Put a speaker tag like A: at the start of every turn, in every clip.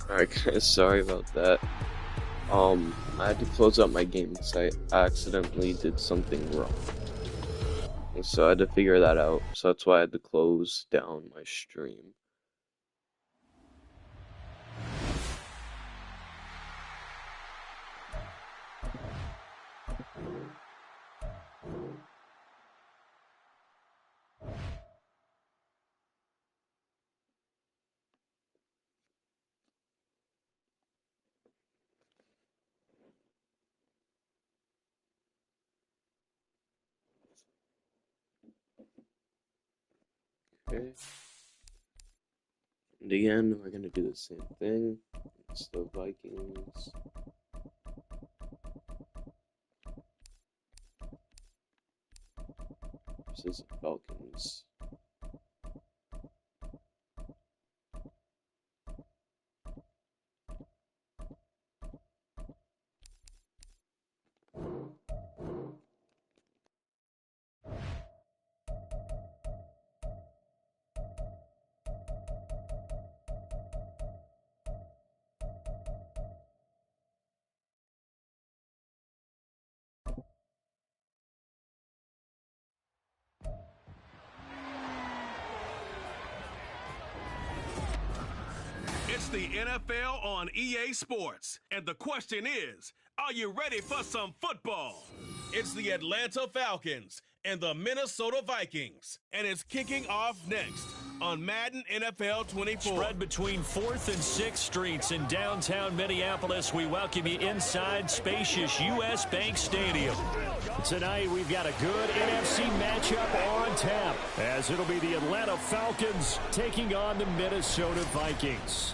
A: Alright guys, sorry about that. I had to close out my game because I accidentally did something wrong. And so I had to figure that out. So that's why I had to close down my stream. Okay. And again, we're gonna do the same thing. It's the Vikings. Versus the Falcons.
B: It's the NFL on EA Sports, and the question is, are you ready for some football? It's the Atlanta Falcons and the Minnesota Vikings, and it's kicking off next on Madden NFL 24.
C: Spread between 4th and 6th Streets in downtown Minneapolis. We welcome you inside spacious U.S. Bank Stadium. Tonight, we've got a good NFC matchup on tap, as it'll be the Atlanta Falcons taking on the Minnesota Vikings.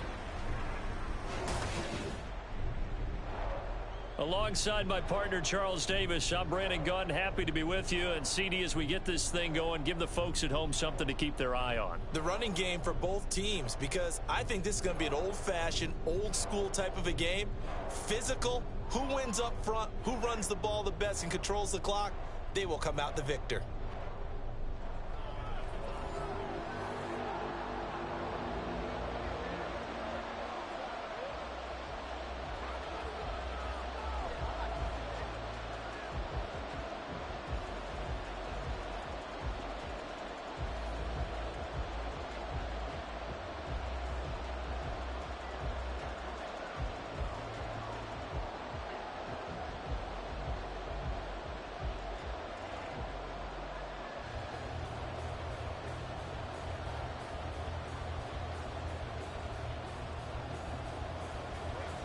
C: Alongside my partner, Charles Davis, I'm Brandon Gunn. Happy to be with you. And CD, as we get this thing going, give the folks at home something to keep their eye on.
D: The running game for both teams, because I think this is going to be an old-fashioned, old-school type of a game. Physical, who wins up front, who runs the ball the best and controls the clock, they will come out the victor.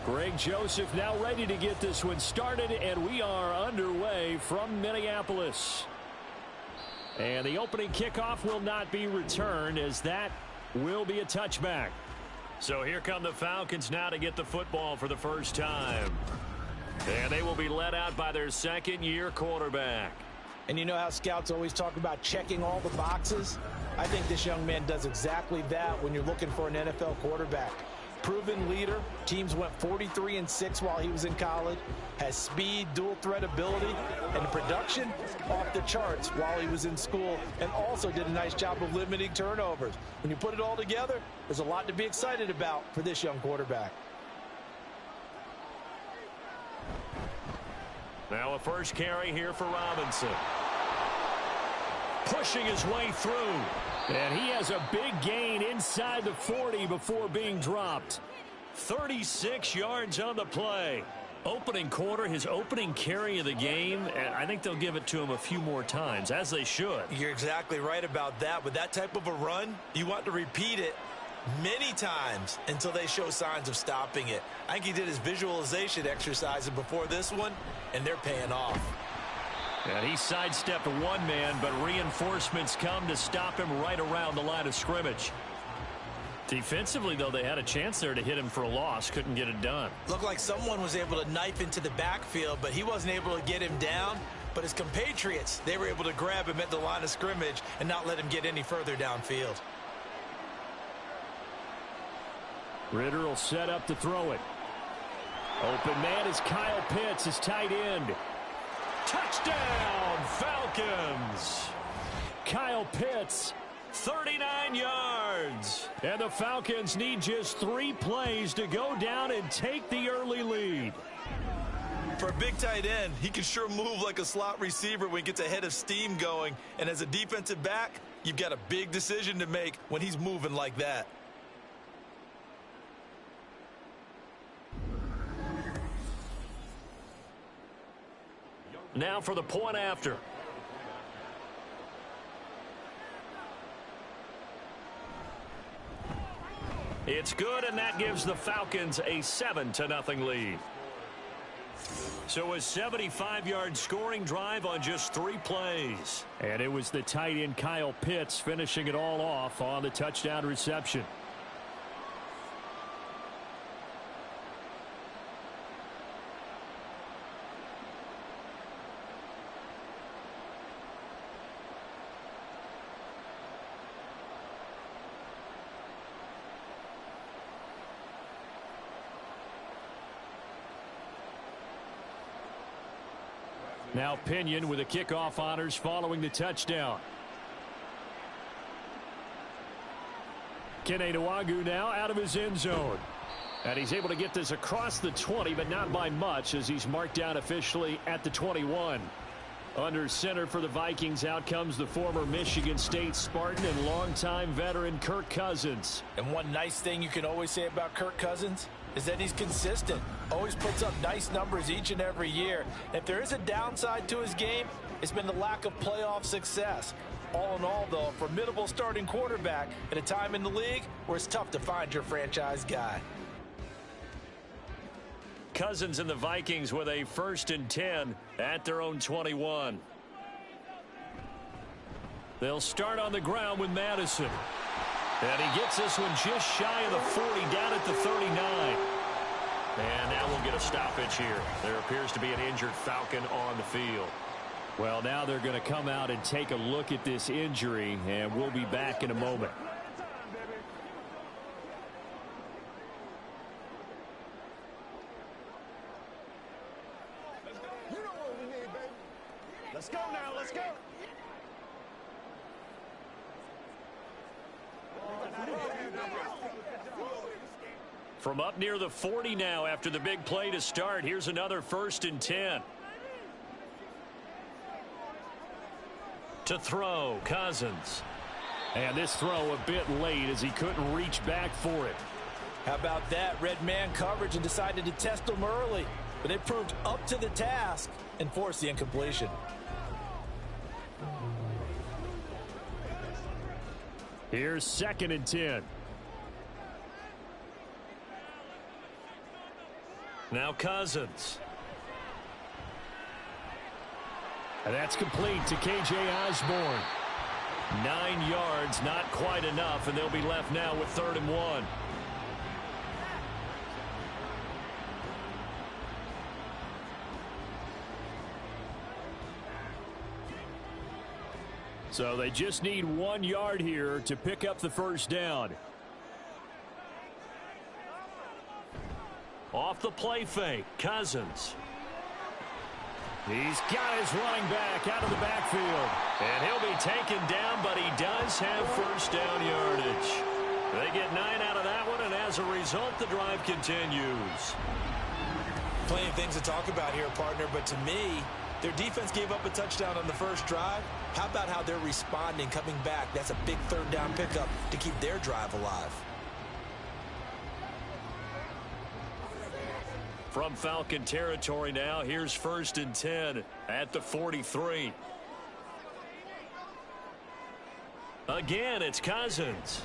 C: Greg Joseph now ready to get this one started, and we are underway from Minneapolis. And the opening kickoff will not be returned, as that will be a touchback. So here come the Falcons now to get the football for the first time. And they will be led out by their second-year quarterback.
D: And you know how scouts always talk about checking all the boxes? I think this young man does exactly that when you're looking for an NFL quarterback. Proven leader. Teams went 43-6 while he was in college. Has speed, dual threat ability, and production off the charts while he was in school, and also did a nice job of limiting turnovers. When you put it all together, there's a lot to be excited about for this young quarterback.
C: Now a first carry here for Robinson. Pushing his way through. And he has a big gain inside the 40 before being dropped. 36 yards on the play. Opening quarter, his opening carry of the game, and I think they'll give it to him a few more times, as they should.
D: You're exactly right about that. With that type of a run, you want to repeat it many times until they show signs of stopping it. I think he did his visualization exercises before this one, and they're paying off.
C: And he sidestepped one man, but reinforcements come to stop him right around the line of scrimmage. Defensively, though, they had a chance there to hit him for a loss. Couldn't get it done.
D: Looked like someone was able to knife into the backfield, but he wasn't able to get him down. But his compatriots, they were able to grab him at the line of scrimmage and not let him get any further downfield.
C: Ritter will set up to throw it. Open man is Kyle Pitts, his tight end. Touchdown, Falcons! Kyle Pitts, 39 yards. yards. And the Falcons need just 3 plays to go down and take the early lead.
E: For a big tight end, he can sure move like a slot receiver when he gets a head of steam going. And as a defensive back, you've got a big decision to make when he's moving like that.
C: Now for the point after. It's good, and that gives the Falcons a 7-0 lead. So a 75-yard scoring drive on just 3 plays. And it was the tight end Kyle Pitts finishing it all off on the touchdown reception. Now Pinion with the kickoff honors following the touchdown. Kene Nwangwu now out of his end zone. And he's able to get this across the 20, but not by much as he's marked down officially at the 21. Under center for the Vikings, out comes the former Michigan State Spartan and longtime veteran Kirk Cousins.
D: And one nice thing you can always say about Kirk Cousins is that he's consistent. Always puts up nice numbers each and every year. If there is a downside to his game, it's been the lack of playoff success. All in all, though, a formidable starting quarterback at a time in the league where it's tough to find your franchise guy.
C: Cousins and the Vikings with a 1st and 10 at their own 21. They'll start on the ground with Madison. And he gets this one just shy of the 40, down at the 39. And now we'll get a stoppage here. There appears to be an injured Falcon on the field. Well, now they're going to come out and take a look at this injury, and we'll be back in a moment.
F: Let's go now, let's go.
C: From up near the 40 now after the big play to start, here's another 1st and 10. To throw, Cousins. And this throw a bit late as he couldn't reach back for it.
D: How about that? Red man coverage and decided to test him early. But they proved up to the task and forced the incompletion.
C: Here's 2nd and 10. Now Cousins. And that's complete to K.J. Osborne. 9 yards, not quite enough, and they'll be left now with 3rd and 1. So they just need 1 yard here to pick up the 1st down. Off the play fake, Cousins. He's got his running back out of the backfield. And he'll be taken down, but he does have 1st down yardage. They get 9 out of that one, and as a result, the drive continues.
E: Plenty of things to talk about here, partner, but to me, their defense gave up a touchdown on the first drive. How about how they're responding, coming back? That's a big 3rd down pickup to keep their drive alive.
C: From Falcon territory now, here's 1st and 10 at the 43. Again, it's Cousins.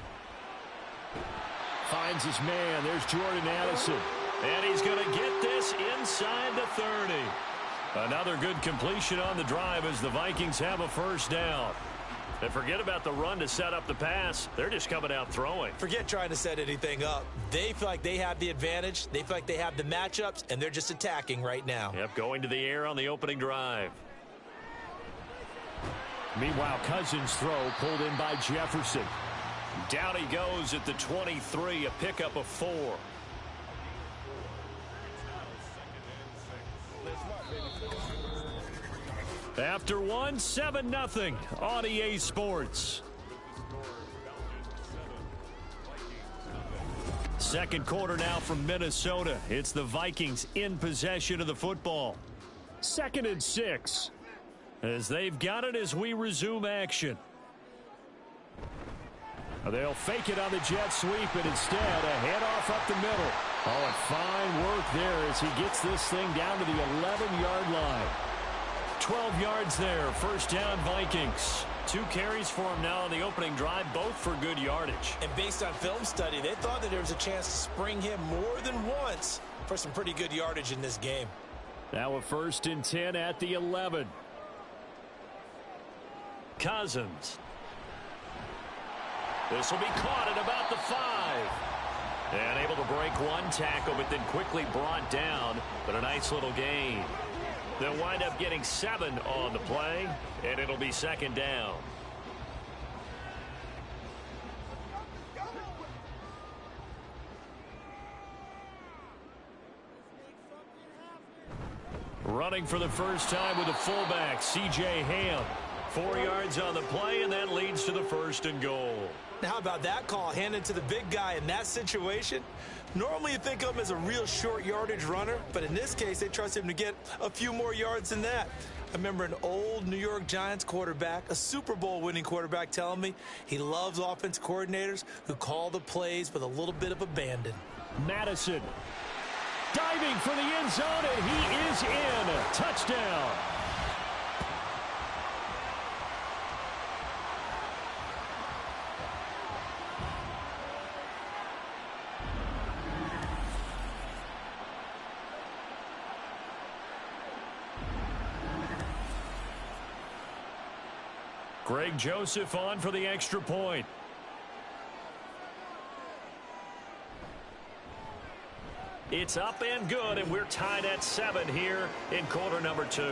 C: Finds his man. There's Jordan Addison. And he's going to get this inside the 30. Another good completion on the drive as the Vikings have a 1st down. And forget about the run to set up the pass. They're just coming out throwing.
E: Forget trying to set anything up. They feel like they have the advantage. They feel like they have the matchups, and they're just attacking right now.
C: Yep, going to the air on the opening drive. Meanwhile, Cousins' throw pulled in by Jefferson. Down he goes at the 23, a pickup of 4. After 1, 7-0 on EA Sports. Second quarter now from Minnesota. It's the Vikings in possession of the football. 2nd and 6. As they've got it as we resume action. They'll fake it on the jet sweep, and instead a handoff up the middle. Oh, and fine work there as he gets this thing down to the 11-yard line. 12 yards there, first down Vikings. 2 carries for him now on the opening drive, both for good yardage.
E: And based on film study, they thought that there was a chance to spring him more than once for some pretty good yardage in this game.
C: Now a 1st and 10 at the 11. Cousins. This will be caught at about the 5. And able to break one tackle, but then quickly brought down. But a nice little gain. They'll wind up getting 7 on the play, and it'll be 2nd down. Running for the first time with the fullback, C.J. Ham. 4 yards on the play, and that leads to the 1st and goal.
E: How about that call handed to the big guy in that situation? Normally you think of him as a real short yardage runner, but in this case they trust him to get a few more yards than that. I remember an old New York Giants quarterback, a Super Bowl winning quarterback, telling me he loves offense coordinators who call the plays with a little bit of abandon.
C: Madison diving for the end zone, and he is in. Touchdown. Greg Joseph on for the extra point. It's up and good, and we're tied at 7 here in quarter number 2.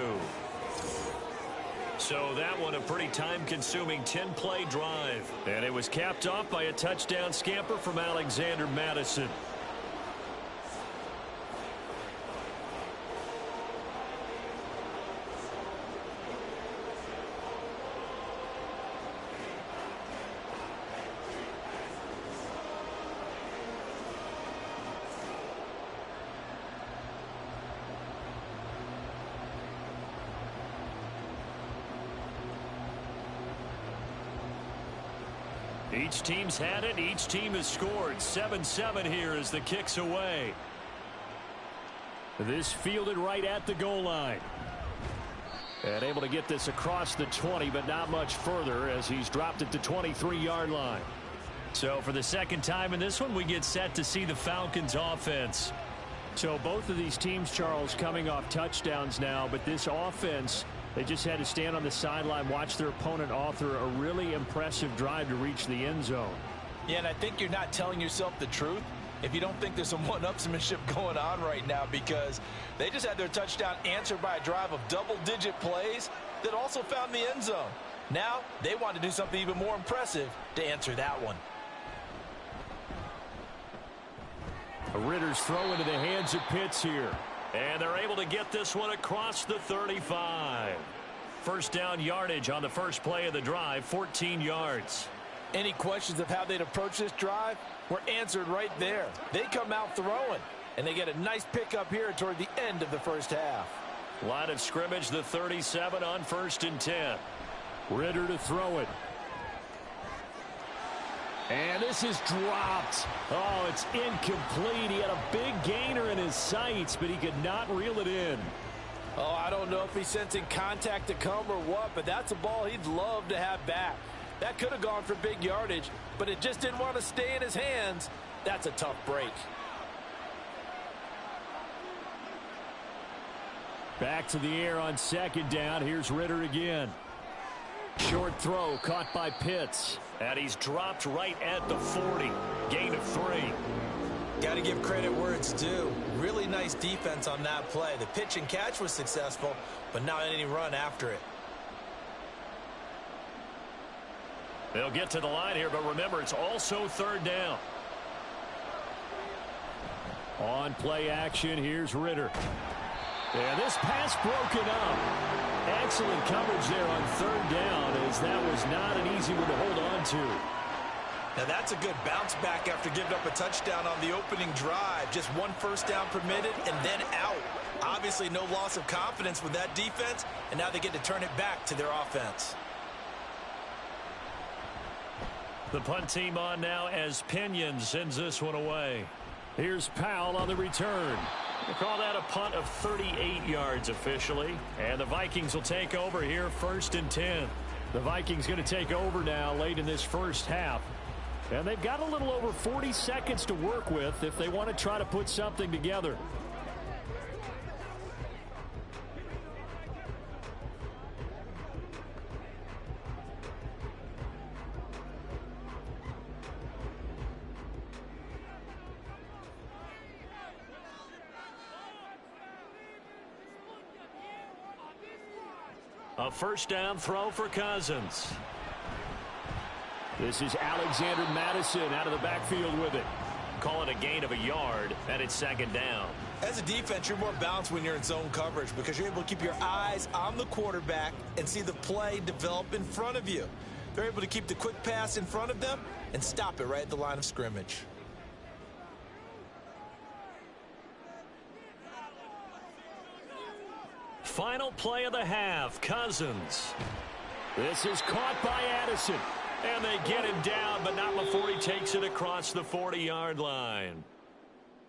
C: So that one a pretty time-consuming 10-play drive. And it was capped off by a touchdown scamper from Alexander Madison. Each team's had it. Each team has scored. 7-7 here as the kick's away. This fielded right at the goal line. And able to get this across the 20, but not much further as he's dropped it to 23-yard line. So for the second time in this one, we get set to see the Falcons offense. So both of these teams, Charles, coming off touchdowns now, but this offense, they just had to stand on the sideline, watch their opponent author a really impressive drive to reach the end zone.
D: Yeah, and I think you're not telling yourself the truth if you don't think there's some one-upsmanship going on right now, because they just had their touchdown answered by a drive of double-digit plays that also found the end zone. Now they want to do something even more impressive to answer that one.
C: Ritter's throw into the hands of Pitts here. And they're able to get this one across the 35. First down yardage on the first play of the drive, 14 yards.
D: Any questions of how they'd approach this drive were answered right there. They come out throwing, and they get a nice pickup here toward the end of the first half.
C: Line of scrimmage, the 37 on 1st and 10. Ritter to throw it. And this is dropped. Oh, it's incomplete. He had a big gainer in his sights, but he could not reel it in.
D: Oh, I don't know if he's sensing contact to come or what, but that's a ball he'd love to have back. That could have gone for big yardage, but it just didn't want to stay in his hands. That's a tough break.
C: Back to the air on 2nd down. Here's Ritter again. Short throw caught by Pitts. And he's dropped right at the 40. Gain of 3.
E: Got to give credit where it's due. Really nice defense on that play. The pitch and catch was successful, but not any run after it.
C: They'll get to the line here, but remember, it's also 3rd down. On play action, here's Ritter. And this pass broken up. Excellent coverage there on 3rd down, as that was not an easy one to hold on to.
E: Now that's a good bounce back after giving up a touchdown on the opening drive. Just one first down permitted and then out. Obviously no loss of confidence with that defense, and now they get to turn it back to their offense.
C: The punt team on now as Pinion sends this one away. Here's Powell on the return. We'll call that a punt of 38 yards officially. And the Vikings will take over here 1st and 10. The Vikings going to take over now late in this first half. And they've got a little over 40 seconds to work with if they want to try to put something together. A first down throw for Cousins. This is Alexander Madison out of the backfield with it. Call it a gain of a yard, and it's 2nd down.
E: As a defense, you're more balanced when you're in zone coverage because you're able to keep your eyes on the quarterback and see the play develop in front of you. They're able to keep the quick pass in front of them and stop it right at the line of scrimmage.
C: Final play of the half, Cousins. This is caught by Addison. And they get him down, but not before he takes it across the 40-yard line.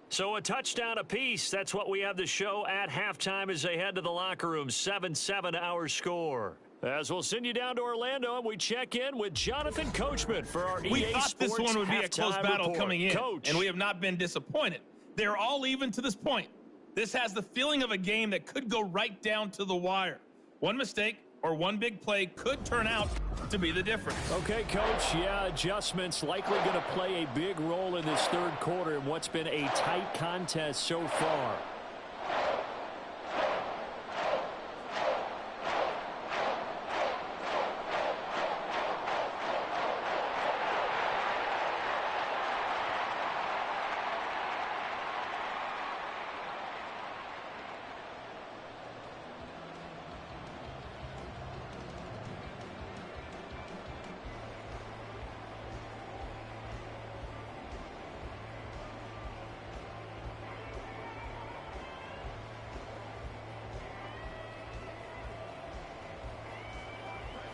C: So a touchdown apiece. That's what we have to show at halftime as they head to the locker room. 7-7 our score. As we'll send you down to Orlando, and we check in with Jonathan Coachman for our
F: We
C: EA
F: thought
C: Sports
F: this one would be a close
C: halftime
F: battle
C: report.
F: coming in,
C: Coach.
F: and we have not been disappointed. They're all even to this point. This has the feeling of a game that could go right down to the wire. One mistake or one big play could turn out to be the difference.
C: Okay, Coach, yeah, adjustments likely going to play a big role in this third quarter in what's been a tight contest so far.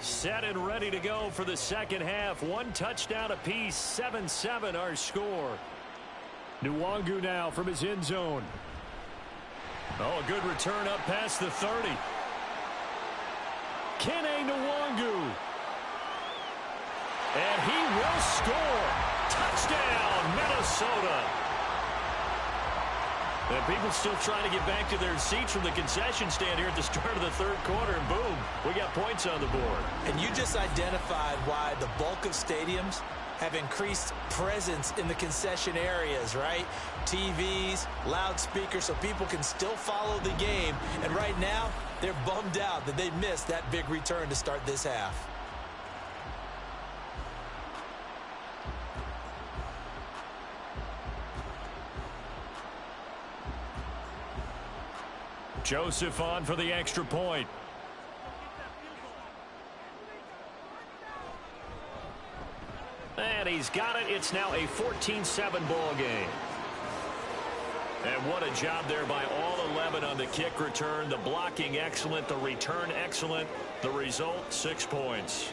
C: Set and ready to go for the second half. One touchdown apiece. 7-7 our score. Nwangu now from his end zone. Oh, a good return up past the 30. Kene Nwangu. And he will score. Touchdown, Minnesota. And people still trying to get back to their seats from the concession stand here at the start of the third quarter, and boom, we got points on the board.
E: And you just identified why the bulk of stadiums have increased presence in the concession areas, right? TVs, loudspeakers, so people can still follow the game. And right now, they're bummed out that they missed that big return to start this half.
C: Joseph on for the extra point. And he's got it. It's now a 14-7 ball game. And what a job there by all 11 on the kick return. The blocking excellent, the return excellent. The result, 6 points.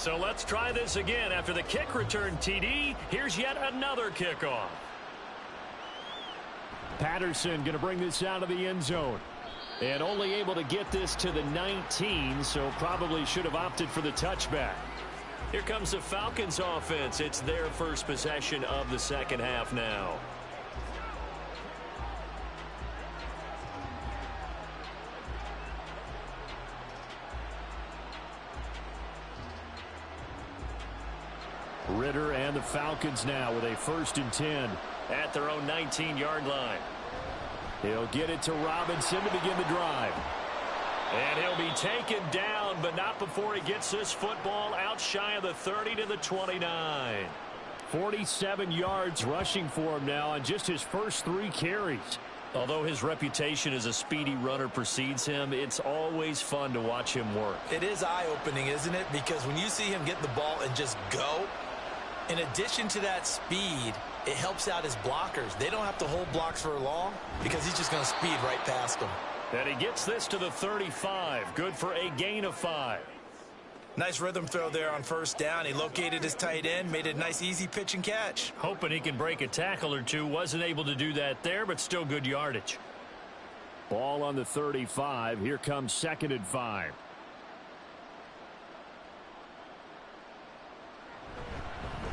C: So let's try this again. After the kick return, TD, here's yet another kickoff. Patterson going to bring this out of the end zone. And only able to get this to the 19, so probably should have opted for the touchback. Here comes the Falcons offense. It's their first possession of the second half now. Ritter and the Falcons now with a 1st and 10. at their own 19-yard line. He'll get it to Robinson to begin the drive. And he'll be taken down, but not before he gets this football out shy of the 30 to the 29. 47 yards rushing for him now on just his first 3 carries. Although his reputation as a speedy runner precedes him, it's always fun to watch him work.
E: It is eye-opening, isn't it? Because when you see him get the ball and just go, in addition to that speed, it helps out his blockers. They don't have to hold blocks for long because he's just going to speed right past them.
C: And he gets this to the 35. Good for a gain of 5.
E: Nice rhythm throw there on first down. He located his tight end, made a nice easy pitch and catch.
C: Hoping he can break a tackle or two. Wasn't able to do that there, but still good yardage. Ball on the 35. Here comes 2nd and 5.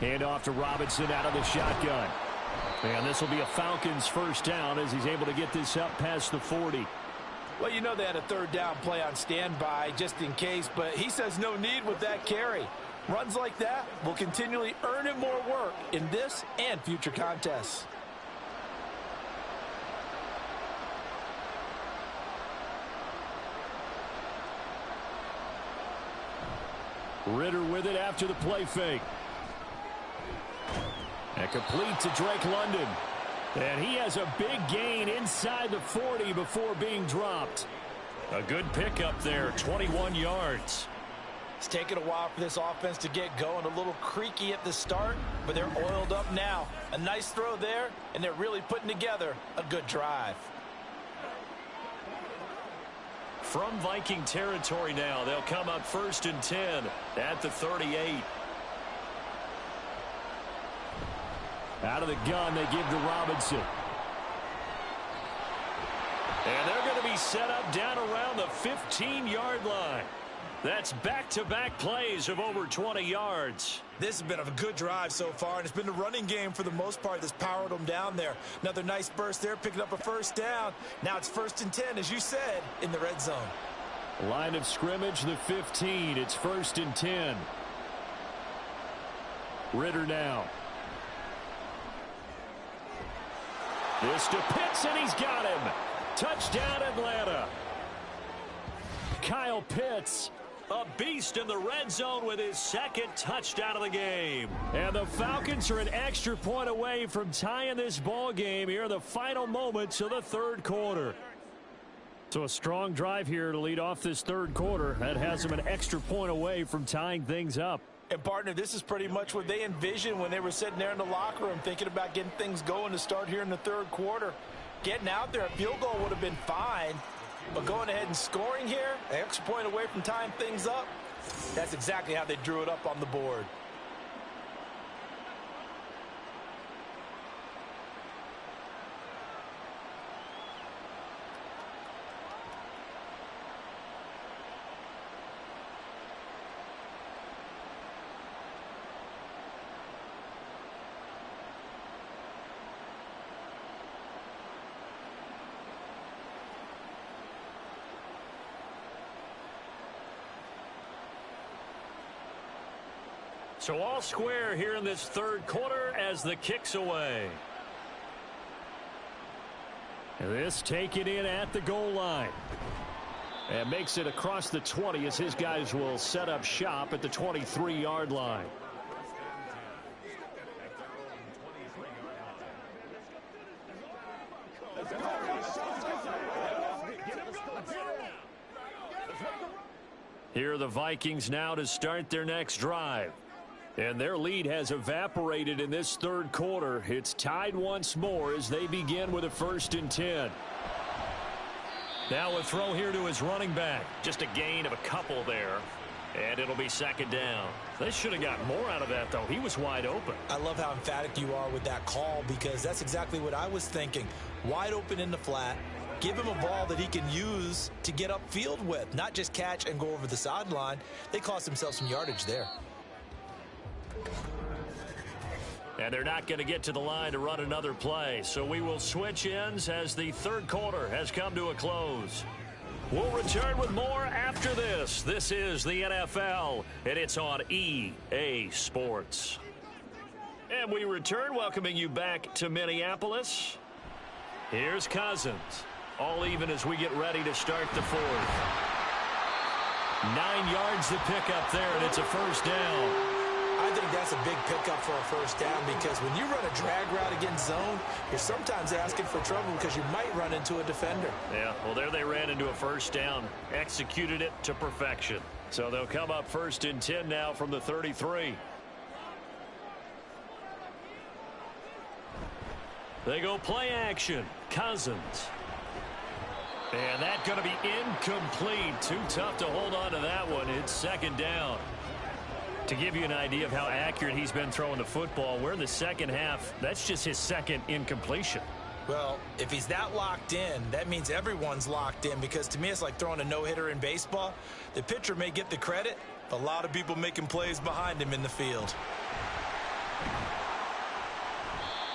C: Hand off to Robinson out of the shotgun. And this will be a Falcons first down as he's able to get this up past the 40.
D: Well, you know they had a 3rd down play on standby just in case, but he says no need with that carry. Runs like that will continually earn him more work in this and future contests.
C: Ritter with it after the play fake. And complete to Drake London. And he has a big gain inside the 40 before being dropped. A good pickup there, 21 yards.
D: It's taken a while for this offense to get going. A little creaky at the start, but they're oiled up now. A nice throw there, and they're really putting together a good drive.
C: From Viking territory now, they'll come up 1st and 10 at the 38. Out of the gun, they give to Robinson. And they're going to be set up down around the 15-yard line. That's back-to-back plays of over 20 yards.
E: This has been a good drive so far, and it's been the running game for the most part that's powered them down there. Another nice burst there, picking up a first down. Now it's 1st and 10, as you said, in the red zone.
C: Line of scrimmage, the 15. It's 1st and 10. Ritter now. This to Pitts, and he's got him. Touchdown, Atlanta. Kyle Pitts, a beast in the red zone with his 2nd touchdown of the game. And the Falcons are an extra point away from tying this ball game here in the final moments of the 3rd quarter. So a strong drive here to lead off this 3rd quarter. That has them an extra point away from tying things up.
D: And, partner, this is pretty much what they envisioned when they were sitting there in the locker room thinking about getting things going to start here in the 3rd quarter. Getting out there, a field goal would have been fine. But going ahead and scoring here, an extra point away from tying things up, that's exactly how they drew it up on the board.
C: So all square here in this 3rd quarter as the kick's away. And this taken in at the goal line. And makes it across the 20 as his guys will set up shop at the 23-yard line. Here are the Vikings now to start their next drive. And their lead has evaporated in this 3rd quarter. It's tied once more as they begin with a 1st and 10. Now a throw here to his running back. Just a gain of a couple there. And it'll be 2nd down. They should have got more out of that, though. He was wide open.
E: I love how emphatic you are with that call because that's exactly what I was thinking. Wide open in the flat. Give him a ball that he can use to get upfield with, not just catch and go over the sideline. They cost themselves some yardage there.
C: And they're not going to get to the line to run another play. So we will switch ends as the 3rd quarter has come to a close. We'll return with more after this. This is the NFL, and it's on EA Sports. And we return, welcoming you back to Minneapolis. Here's Cousins. All even as we get ready to start the fourth. 9 yards to pick up there, and it's a first down.
E: I think that's a big pickup for a first down because when you run a drag route against zone, you're sometimes asking for trouble because you might run into a defender.
C: Yeah, well, there they ran into a first down. Executed it to perfection. So they'll come up 1st and 10 now from the 33. They go play action. Cousins. And that's going to be incomplete. Too tough to hold on to that one. It's 2nd down. To give you an idea of how accurate he's been throwing the football, we're in the second half. That's just his 2nd incompletion.
E: Well, if he's that locked in, that means everyone's locked in because to me it's like throwing a no-hitter in baseball. The pitcher may get the credit, but a lot of people making plays behind him in the field.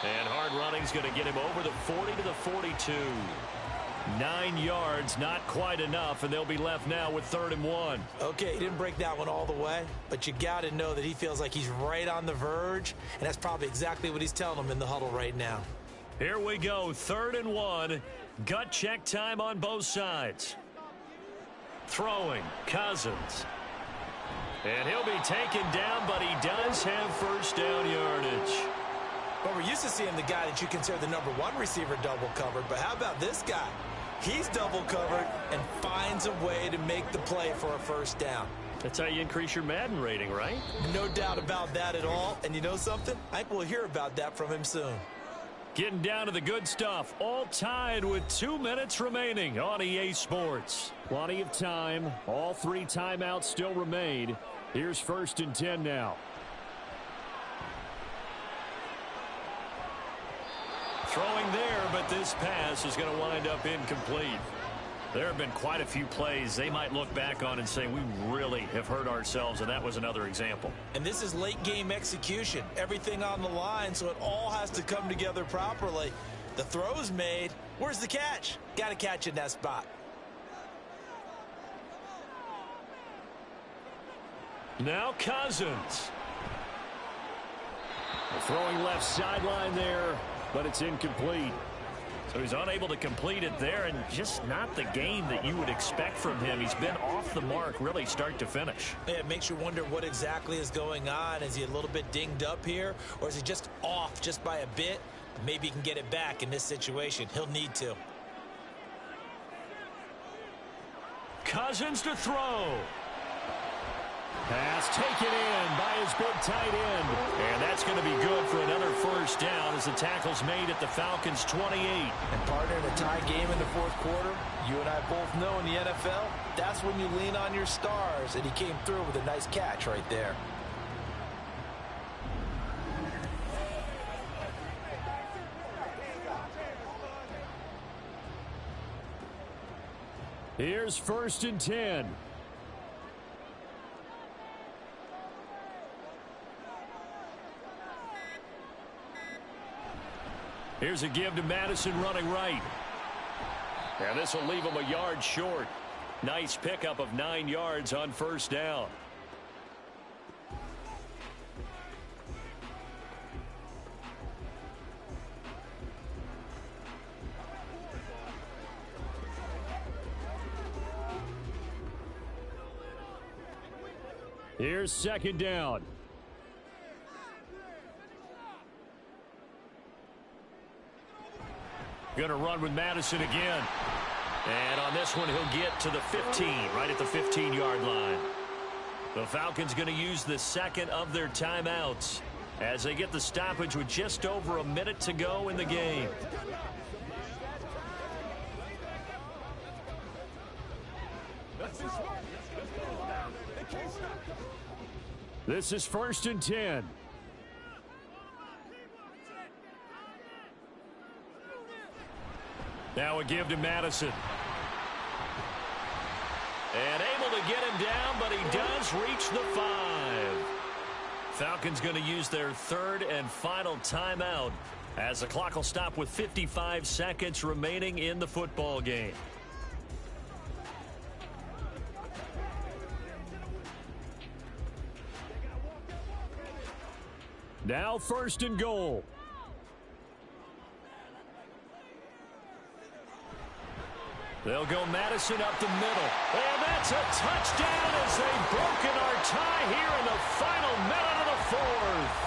C: And hard running is going to get him over the 40 to the 42. 9 yards, not quite enough, and they'll be left now with 3rd and 1.
E: Okay, he didn't break that one all the way, but you got to know that he feels like he's right on the verge, and that's probably exactly what he's telling them in the huddle right now.
C: Here we go, 3rd and 1. Gut check time on both sides. Throwing, Cousins. And he'll be taken down, but he does have first down yardage.
E: Well, we're used to seeing the guy that you consider the number 1 receiver double covered, but how about this guy? He's double covered and finds a way to make the play for a first down.
C: That's how you increase your Madden rating, right?
E: No doubt about that at all. And you know something? I think we'll hear about that from him soon.
C: Getting down to the good stuff. All tied with 2 minutes remaining on EA Sports. Plenty of time. All 3 timeouts still remain. Here's 1st and 10 now. Throwing there, but this pass is going to wind up incomplete. There have been quite a few plays they might look back on and say we really have hurt ourselves, and that was another example.
E: And this is late game execution. Everything on the line, so it all has to come together properly. The throw's made. Where's the catch? Got to catch in that spot.
C: Now Cousins. Throwing left sideline there, but it's incomplete. So he's unable to complete it there, and just not the game that you would expect from him. He's been off the mark really start to finish.
E: Yeah, it makes you wonder what exactly is going on. Is he a little bit dinged up here, or is he just off just by a bit? Maybe he can get it back in this situation. He'll need to.
C: Cousins to throw. Pass taken in by his big tight end. And that's going to be good for another first down as the tackle's made at the Falcons' 28.
E: And partner, in a tie game in the fourth quarter, you and I both know in the NFL, that's when you lean on your stars. And he came through with a nice catch right there.
C: Here's 1st and 10. Here's a give to Madison running right. And this will leave him a yard short. Nice pickup of 9 yards on first down. Here's 2nd down. Going to run with Madison again. And on this one, he'll get to the 15, right at the 15-yard line. The Falcons going to use the 2nd of their timeouts as they get the stoppage with just over a minute to go in the game. This is 1st and 10. Now a give to Madison. And able to get him down, but he does reach the 5. Falcons going to use their 3rd and final timeout as the clock will stop with 55 seconds remaining in the football game. Now 1st and goal. They'll go Madison up the middle. And that's a touchdown as they've broken our tie here in the final minute of the 4th.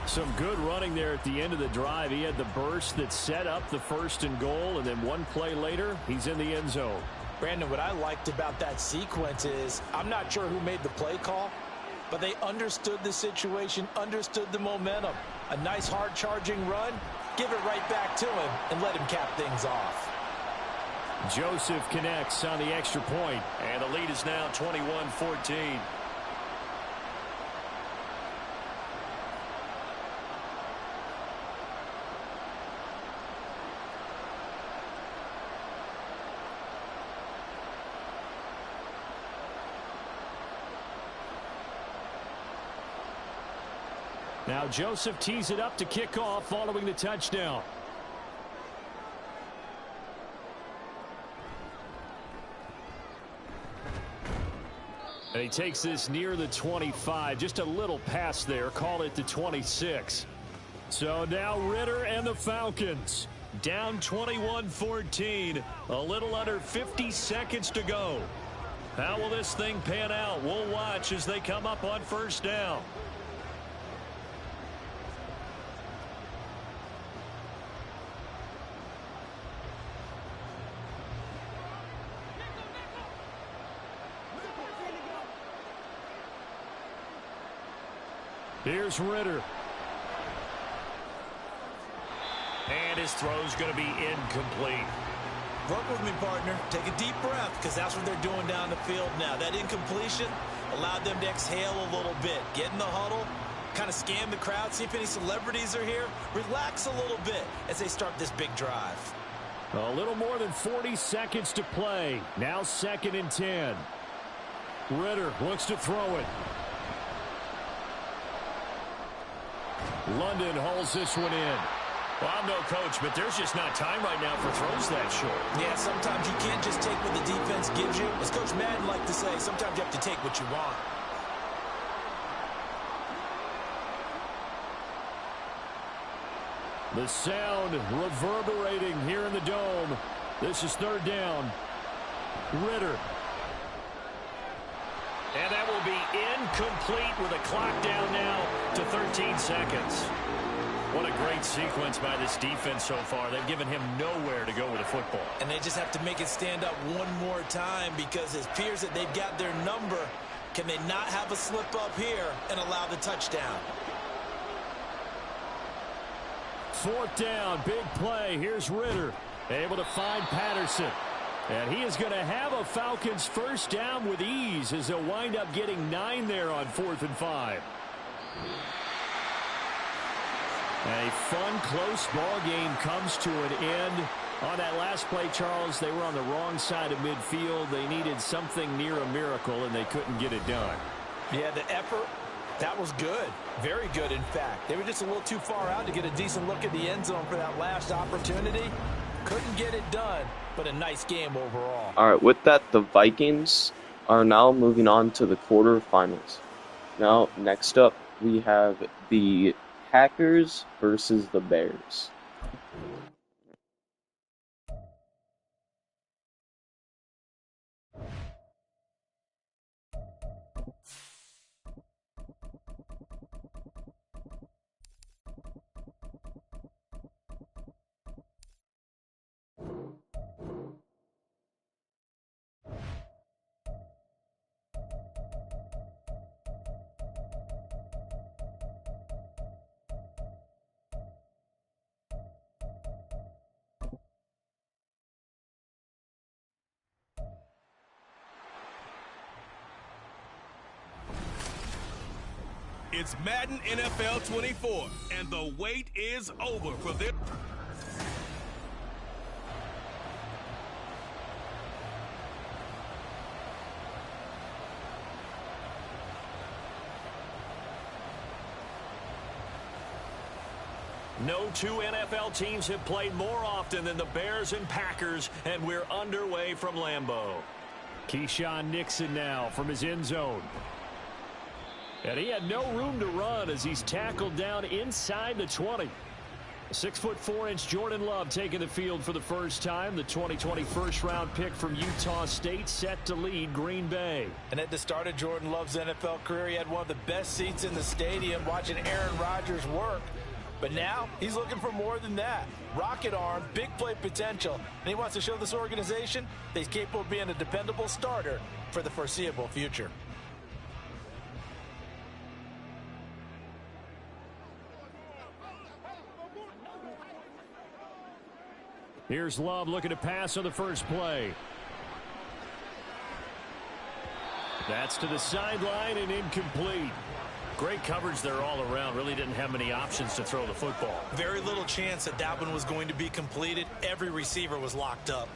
C: Some good running there at the end of the drive. He had the burst that set up the 1st and goal, and then one play later, he's in the end zone.
D: Brandon, what I liked about that sequence is I'm not sure who made the play call, but they understood the situation, understood the momentum. A nice hard charging run, give it right back to him and let him cap things off.
C: Joseph connects on the extra point, and the lead is now 21-14. Now Joseph tees it up to kick off following the touchdown. And he takes this near the 25. Just a little pass there. Call it the 26. So now Ritter and the Falcons down 21-14. A little under 50 seconds to go. How will this thing pan out? We'll watch as they come up on 1st down. Here's Ritter. And his throw's going to be incomplete.
E: Work with me, partner. Take a deep breath, because that's what they're doing down the field now. That incompletion allowed them to exhale a little bit. Get in the huddle, kind of scan the crowd, see if any celebrities are here. Relax a little bit as they start this big drive.
C: A little more than 40 seconds to play. Now 2nd and 10. Ritter looks to throw it. London hauls this one in. Well, I'm no coach, but there's just not time right now for throws that short.
E: Yeah, sometimes you can't just take what the defense gives you. As Coach Madden liked to say, sometimes you have to take what you want.
C: The sound reverberating here in the dome. This is 3rd down. Ritter. And that will be incomplete with a clock down now to 13 seconds. What a great sequence by this defense so far. They've given him nowhere to go with the football.
E: And they just have to make it stand up one more time, because it appears that they've got their number. Can they not have a slip up here and allow the touchdown?
C: 4th down, big play. Here's Ritter, able to find Patterson. And he is going to have a Falcons 1st down with ease as they'll wind up getting 9 there on 4th and 5. A fun, close ball game comes to an end. On that last play, Charles, they were on the wrong side of midfield. They needed something near a miracle, and they couldn't get it done.
D: Yeah, the effort, that was good. Very good, in fact. They were just a little too far out to get a decent look at the end zone for that last opportunity. Couldn't get it done, but a nice game overall.
A: All right, with that, the Vikings are now moving on to the quarterfinals. Now, next up, we have the Packers versus the Bears.
B: It's Madden NFL 24, and the wait is over for this.
C: No two NFL teams have played more often than the Bears and Packers, and we're underway from Lambeau. Keyshawn Nixon now from his end zone. And he had no room to run as he's tackled down inside the 20. 6'4" Jordan Love taking the field for the first time. The 2020 first-round pick from Utah State set to lead Green Bay.
D: And at the start of Jordan Love's NFL career, he had one of the best seats in the stadium watching Aaron Rodgers work. But now he's looking for more than that. Rocket arm, big play potential, and he wants to show this organization that he's capable of being a dependable starter for the foreseeable future.
C: Here's Love looking to pass on the first play. That's to the sideline and incomplete. Great coverage there all around. Really didn't have many options to throw the football.
E: Very little chance that that one was going to be completed. Every receiver was locked up.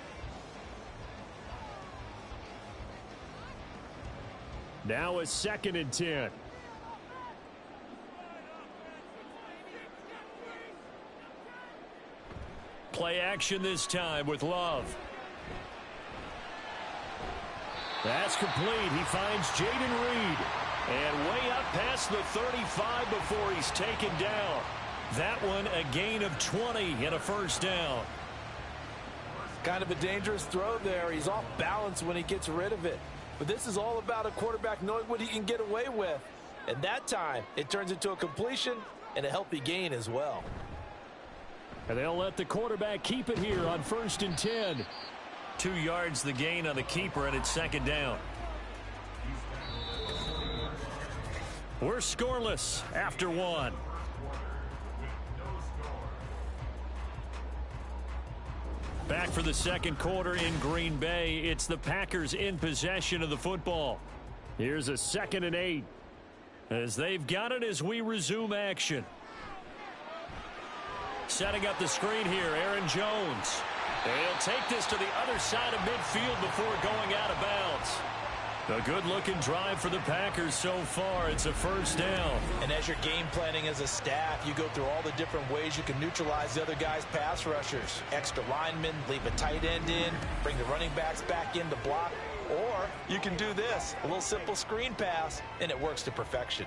C: Now a 2nd and 10. Play action this time with Love. That's complete. He finds Jaden Reed. And way up past the 35 before he's taken down. That one a gain of 20 and a first down.
D: Kind of a dangerous throw there. He's off balance when he gets rid of it. But this is all about a quarterback knowing what he can get away with. And that time, it turns into a completion and a healthy gain as well.
C: And they'll let the quarterback keep it here on 1st and 10. 2 yards the gain on the keeper, and it's 2nd down. We're scoreless after 1. Back for the 2nd quarter in Green Bay. It's the Packers in possession of the football. Here's a 2nd and 8. As they've got it as we resume action. Setting up the screen here, Aaron Jones. They'll take this to the other side of midfield before going out of bounds. A good-looking drive for the Packers so far. It's a first down.
D: And as you're game planning as a staff, you go through all the different ways you can neutralize the other guy's pass rushers. Extra linemen, leave a tight end in, bring the running backs back in to block. Or you can do this, a little simple screen pass, and it works to perfection.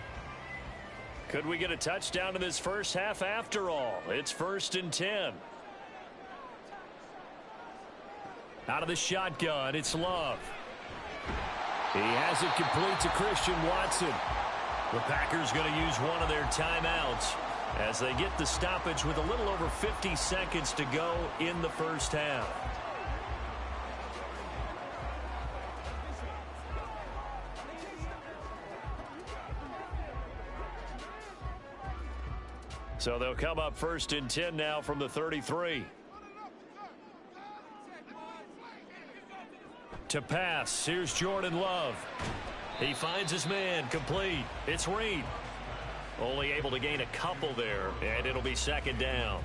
C: Could we get a touchdown in this first half after all? It's 1st and 10. Out of the shotgun, it's Love. He has it complete to Christian Watson. The Packers going to use one of their timeouts as they get the stoppage with a little over 50 seconds to go in the first half. So they'll come up 1st and 10 now from the 33. To pass, here's Jordan Love. He finds his man, complete. It's Reed. Only able to gain a couple there, and it'll be 2nd down.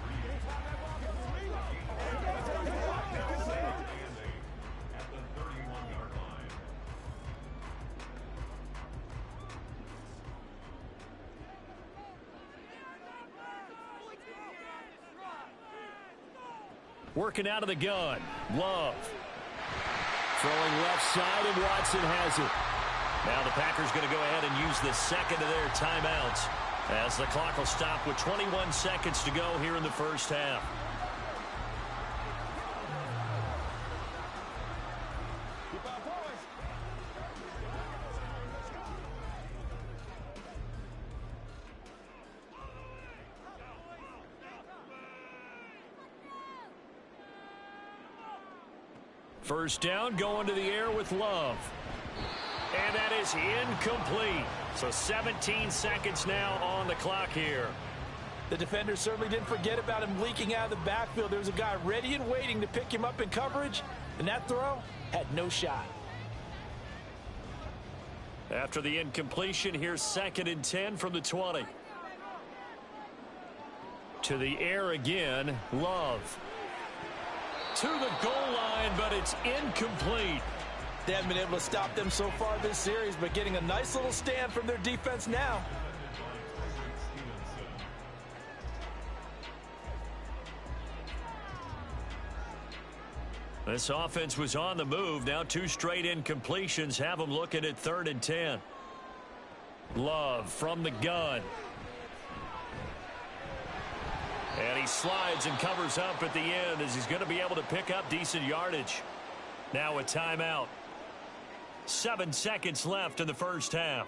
C: Working out of the gun, Love. Throwing left side, and Watson has it. Now the Packers going to go ahead and use the 2nd of their timeouts as the clock will stop with 21 seconds to go here in the first half. First down, going to the air with Love. And that is incomplete. So 17 seconds now on the clock here.
D: The defender certainly didn't forget about him leaking out of the backfield. There was a guy ready and waiting to pick him up in coverage, and that throw had no shot.
C: After the incompletion, here's 2nd and 10 from the 20. To the air again, Love. To the goal line, but it's incomplete.
D: They haven't been able to stop them so far this series, but getting a nice little stand from their defense now.
C: This offense was on the move. Now 2 straight incompletions have them looking at 3rd and 10. Love from the gun. And he slides and covers up at the end as he's going to be able to pick up decent yardage. Now a timeout. 7 seconds left in the first half.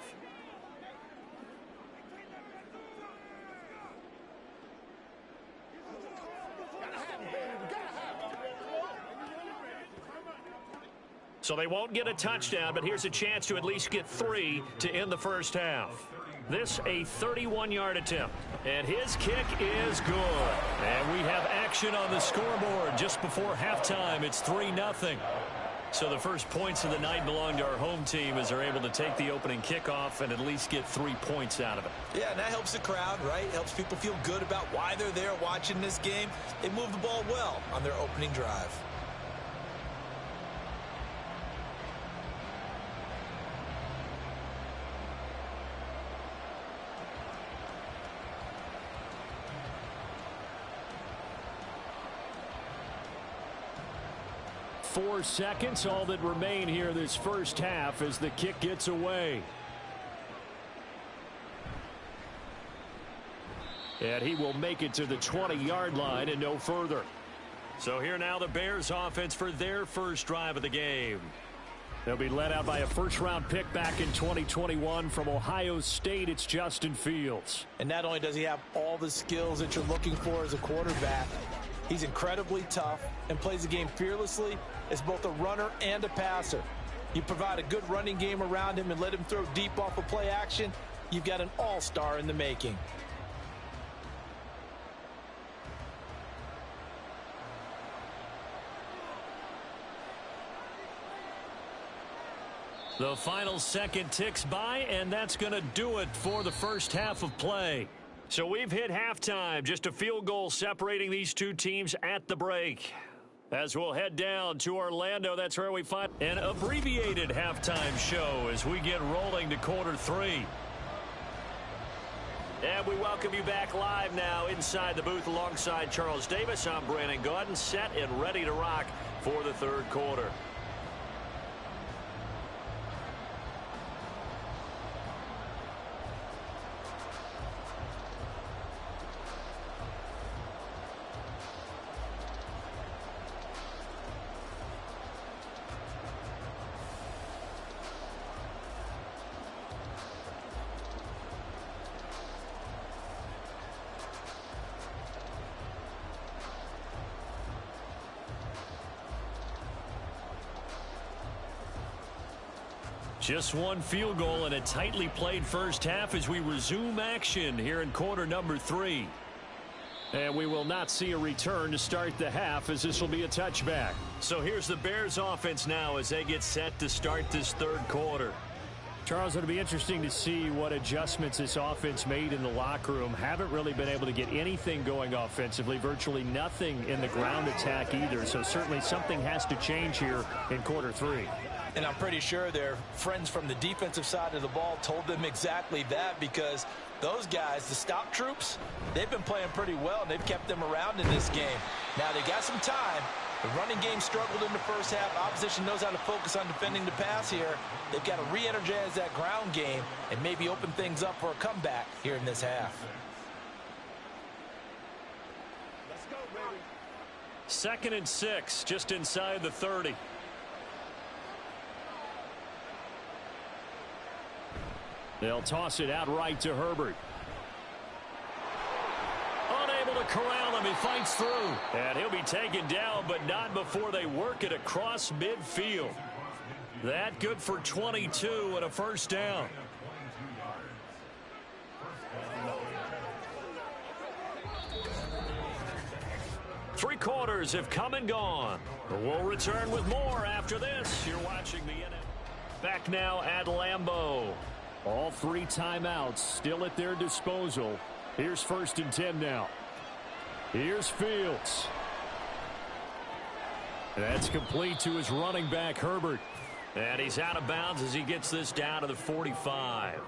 C: So they won't get a touchdown, but here's a chance to at least get 3 to end the first half. This a 31-yard attempt. And his kick is good. And we have action on the scoreboard just before halftime. It's 3-0. So the first points of the night belong to our home team as they're able to take the opening kickoff and at least get 3 points out of it.
E: Yeah, and that helps the crowd, right? Helps people feel good about why they're there watching this game. They moved the ball well on their opening drive.
C: Four seconds, all that remain here this first half as the kick gets away. And he will make it to the 20-yard line and no further. So here now the Bears offense for their first drive of the game. They'll be led out by a first-round pick back in 2021 from Ohio State. It's Justin Fields.
D: And not only does he have all the skills that you're looking for as a quarterback, he's incredibly tough and plays the game fearlessly as both a runner and a passer. You provide a good running game around him and let him throw deep off of play action, you've got an all-star in the making.
C: The final second ticks by, and that's going to do it for the first half of play. So we've hit halftime, just a field goal separating these two teams at the break. As we'll head down to Orlando, that's where we find an abbreviated halftime show as we get rolling to quarter 3. And we welcome you back live now inside the booth alongside Charles Davis. I'm Brandon Gaudin, set and ready to rock for the third quarter. Just one field goal and a tightly played first half as we resume action here in quarter number 3. And we will not see a return to start the half as this will be a touchback. So here's the Bears offense now as they get set to start this third quarter. Charles, it'll be interesting to see what adjustments this offense made in the locker room. Haven't really been able to get anything going offensively, virtually nothing in the ground attack either. So certainly something has to change here in quarter 3.
D: And I'm pretty sure their friends from the defensive side of the ball told them exactly that, because those guys, the stop troops, they've been playing pretty well, and they've kept them around in this game. Now, they got some time. The running game struggled in the first half. Opposition knows how to focus on defending the pass here. They've got to re-energize that ground game and maybe open things up for a comeback here in this half.
F: Let's go, baby.
C: 2nd and 6, just inside the 30. They'll toss it out right to Herbert. Unable to corral him. He fights through. And he'll be taken down, but not before they work it across midfield. That good for 22 and a first down. Three quarters have come and gone. We'll return with more after this. You're watching the NFL. Back now at Lambeau. All 3 timeouts still at their disposal. Here's 1st and 10 now. Here's Fields. That's complete to his running back, Herbert. And he's out of bounds as he gets this down to the 45.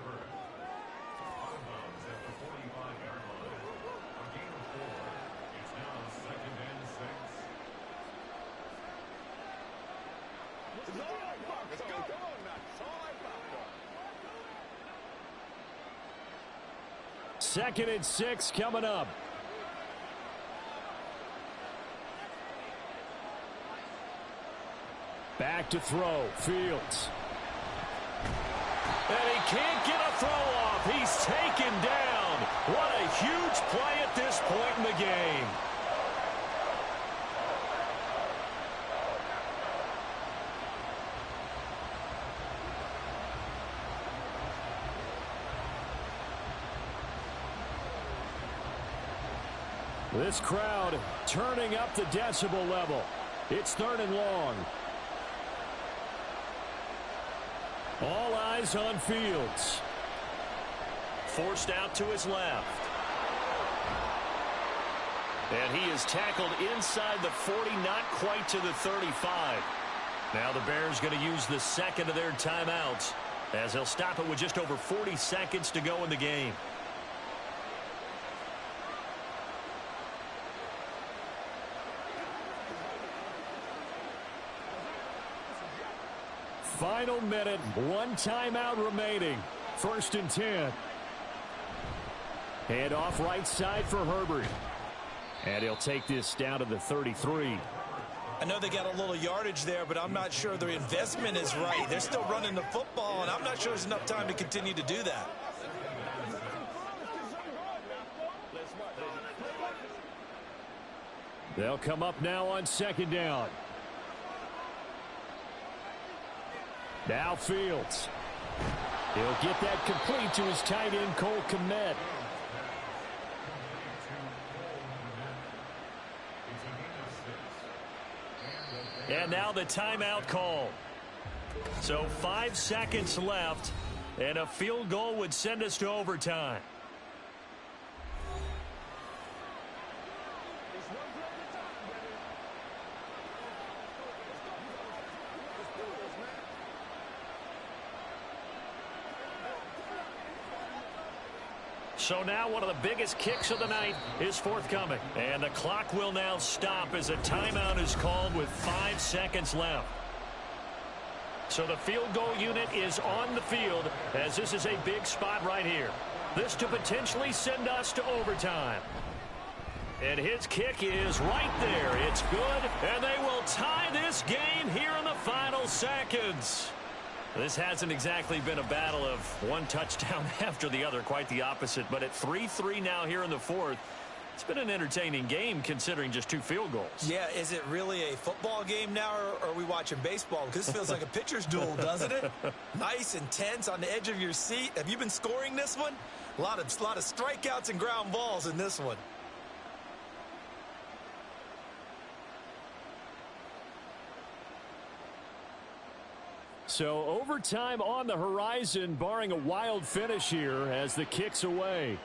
C: 2nd and 6 coming up. Back to throw. Fields. And he can't get a throw off. He's taken down. What a huge play at this point in the game. This crowd turning up the decibel level. It's 3rd and long. All eyes on Fields. Forced out to his left. And he is tackled inside the 40, not quite to the 35. Now the Bears going to use the second of their timeouts, as they'll stop it with just over 40 seconds to go in the game. Final minute, 1 timeout remaining. 1st and 10. Hand off right side for Herbert. And he'll take this down to the 33.
E: I know they got a little yardage there, but I'm not sure their investment is right. They're still running the football, and I'm not sure there's enough time to continue to do that.
C: They'll come up now on 2nd down. Now Fields. He'll get that complete to his tight end, Cole Kmet. And now the timeout call. So 5 seconds left, and a field goal would send us to overtime. So now one of the biggest kicks of the night is forthcoming. And the clock will now stop as a timeout is called with 5 seconds left. So the field goal unit is on the field, as this is a big spot right here. This to potentially send us to overtime. And his kick is right there. It's good, and they will tie this game here in the final seconds. This hasn't exactly been a battle of one touchdown after the other, quite the opposite. But at 3-3 now here in the 4th, it's been an entertaining game considering just 2 field goals.
E: Yeah, is it really a football game now, or are we watching baseball? Because this feels like a pitcher's duel, doesn't it? Nice, intense, on the edge of your seat. Have you been scoring this one? A lot of strikeouts and ground balls in this one.
C: So overtime on the horizon, barring a wild finish here as the kick's away.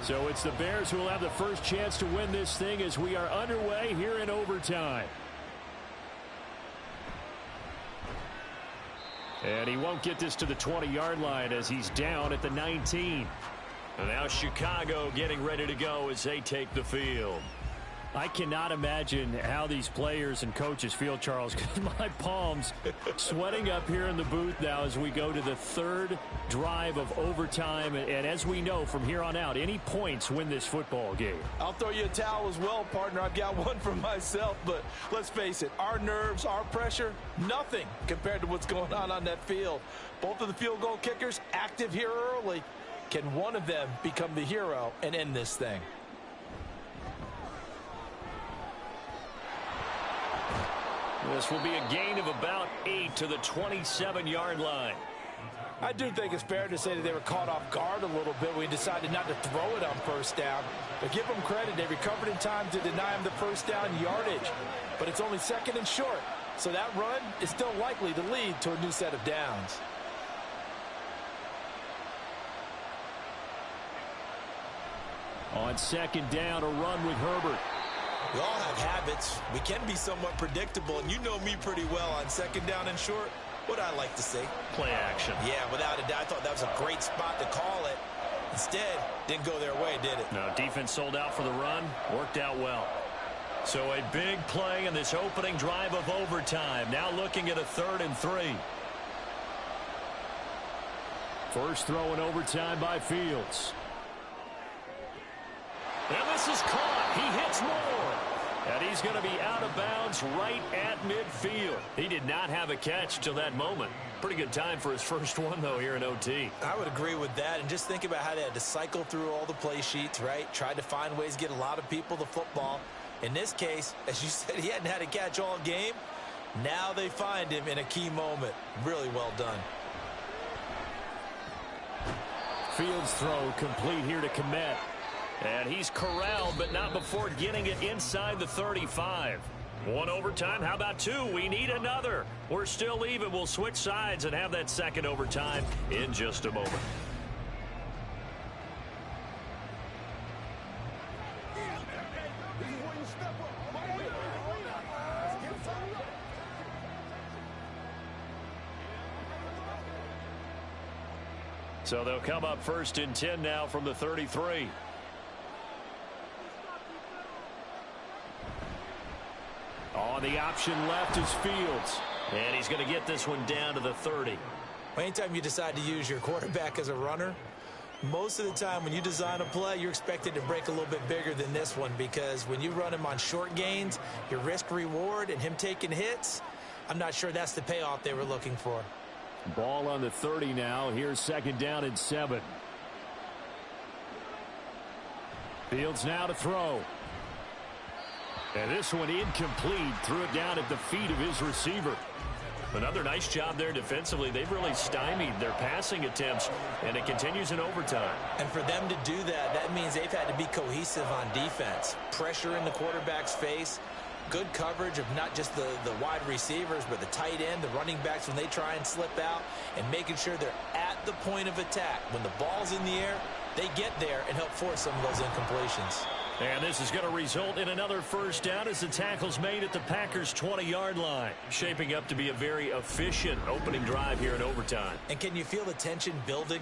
C: So it's the Bears who will have the first chance to win this thing as we are underway here in overtime. And he won't get this to the 20-yard line as he's down at the 19. And now Chicago getting ready to go as they take the field. I cannot imagine how these players and coaches feel, Charles, because my palms sweating up here in the booth now as we go to the 3rd drive of overtime. And as we know, from here on out, any points win this football game.
D: I'll throw you a towel as well, partner. I've got one for myself, but let's face it, our nerves, our pressure, nothing compared to what's going on that field. Both of the field goal kickers active here early. Can one of them become the hero and end this thing?
C: This will be a gain of about 8 to the 27-yard line.
D: I do think it's fair to say that they were caught off guard a little bit when he decided not to throw it on first down. But give them credit. They recovered in time to deny him the first down yardage. But it's only second and short. So that run is still likely to lead to a new set of downs.
C: On second down, a run with Herbert.
E: We all have habits. We can be somewhat predictable, and you know me pretty well on second down and short. What I like to say.
C: Play action.
E: Yeah, without a doubt. I thought that was a great spot to call it. Instead, didn't go their way, did it?
C: No, defense sold out for the run. Worked out well. So a big play in this opening drive of overtime. Now looking at a 3rd and 3. First throw in overtime by Fields. And this is caught. He hits more. And he's going to be out of bounds right at midfield. He did not have a catch till that moment. Pretty good time for his first one, though, here in OT.
E: I would agree with that. And just think about how they had to cycle through all the play sheets, right? Tried to find ways to get a lot of people the football. In this case, as you said, he hadn't had a catch all game. Now they find him in a key moment. Really well done.
C: Fields throw complete here to Kmet. And he's corralled, but not before getting it inside the 35. One overtime. How about two? We need another. We're still even. We'll switch sides and have that second overtime in just a moment. So they'll come up 1st and 10 now from the 33. On the option left is Fields. And he's going to get this one down to the 30.
E: Anytime you decide to use your quarterback as a runner, most of the time when you design a play, you're expected to break a little bit bigger than this one, because when you run him on short gains, your risk reward and him taking hits, I'm not sure that's the payoff they were looking for.
C: Ball on the 30 now. Here's 2nd down and 7. Fields now to throw. And this one incomplete. Threw it down at the feet of his receiver. Another nice job there defensively. They've really stymied their passing attempts, and it continues in overtime.
E: And for them to do that, that means they've had to be cohesive on defense. Pressure in the quarterback's face. Good coverage of not just the wide receivers, but the tight end, the running backs when they try and slip out, and making sure they're at the point of attack. When the ball's in the air, they get there and help force some of those incompletions.
C: And this is going to result in another first down as the tackle's made at the Packers' 20-yard line. Shaping up to be a very efficient opening drive here in overtime.
E: And can you feel the tension building?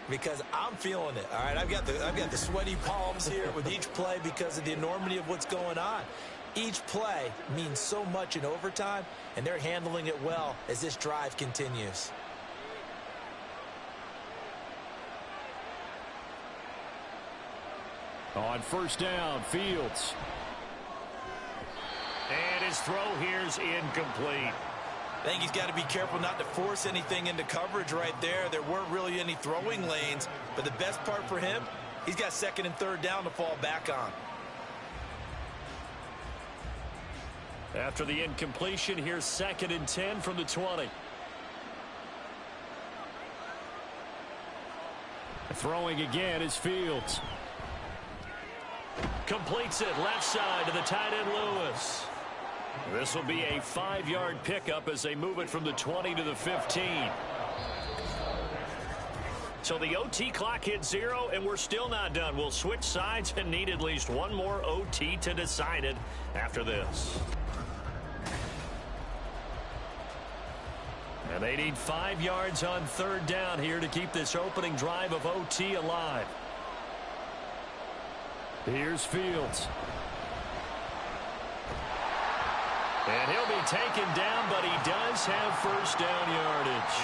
E: Because I'm feeling it. All right, I've got the sweaty palms here with each play because of the enormity of what's going on. Each play means so much in overtime, and they're handling it well as this drive continues.
C: On first down, Fields. And his throw here's incomplete.
E: I think he's got to be careful not to force anything into coverage right there. There weren't really any throwing lanes, but the best part for him, he's got 2nd and 3rd down to fall back on.
C: After the incompletion, here's 2nd and 10 from the 20. Throwing again is Fields. Completes it left side to the tight end Lewis. This will be a 5-yard pickup as they move it from the 20 to the 15. So the OT clock hit 0, and we're still not done. We'll switch sides and need at least one more OT to decide it after this. And they need 5 yards on 3rd down here to keep this opening drive of OT alive. Here's Fields. And he'll be taken down, but he does have first down yardage.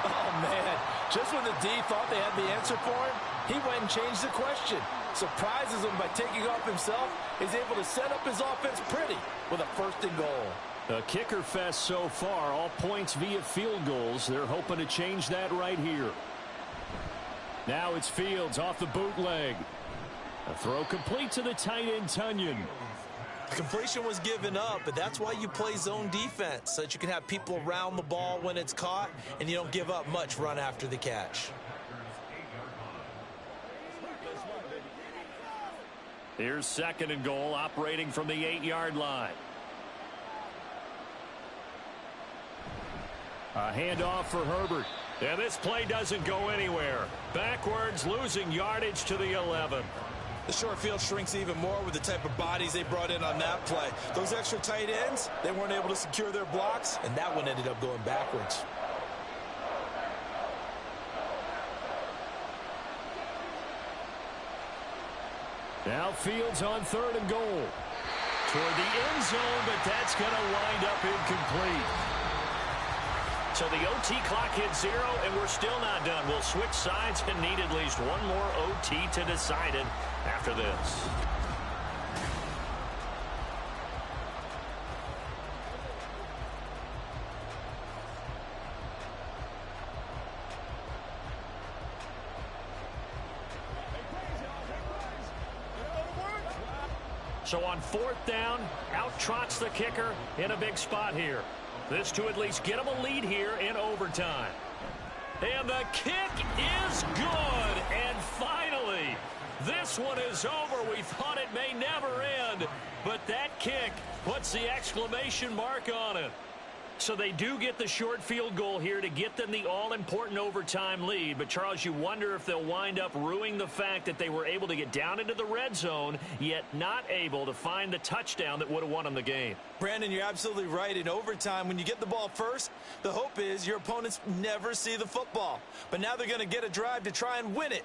D: Oh, man. Just when the D thought they had the answer for him, he went and changed the question. Surprises him by taking off himself. He's able to set up his offense pretty with a 1st and goal.
C: A kicker fest so far. All points via field goals. They're hoping to change that right here. Now it's Fields off the bootleg. A throw complete to the tight end, Tunyon.
E: The completion was given up, but that's why you play zone defense, so that you can have people around the ball when it's caught, and you don't give up much run after the catch.
C: Here's 2nd and goal, operating from the 8-yard line. A handoff for Herbert. And this play doesn't go anywhere. Backwards, losing yardage to the 11.
E: The short field shrinks even more with the type of bodies they brought in on that play. Those extra tight ends, they weren't able to secure their blocks, and that one ended up going backwards.
C: Now Fields on 3rd and goal. Toward the end zone, but that's going to wind up incomplete. So the OT clock hits 0, and we're still not done. We'll switch sides and need at least one more OT to decide it after this. So on 4th down, out trots the kicker in a big spot here. This to at least get them a lead here in overtime. And the kick is good. And finally, this one is over. We thought it may never end, but that kick puts the exclamation mark on it. So they do get the short field goal here to get them the all-important overtime lead. But, Charles, you wonder if they'll wind up ruining the fact that they were able to get down into the red zone, yet not able to find the touchdown that would have won them the game.
E: Brandon, you're absolutely right. In overtime, when you get the ball first, the hope is your opponents never see the football. But now they're going to get a drive to try and win it.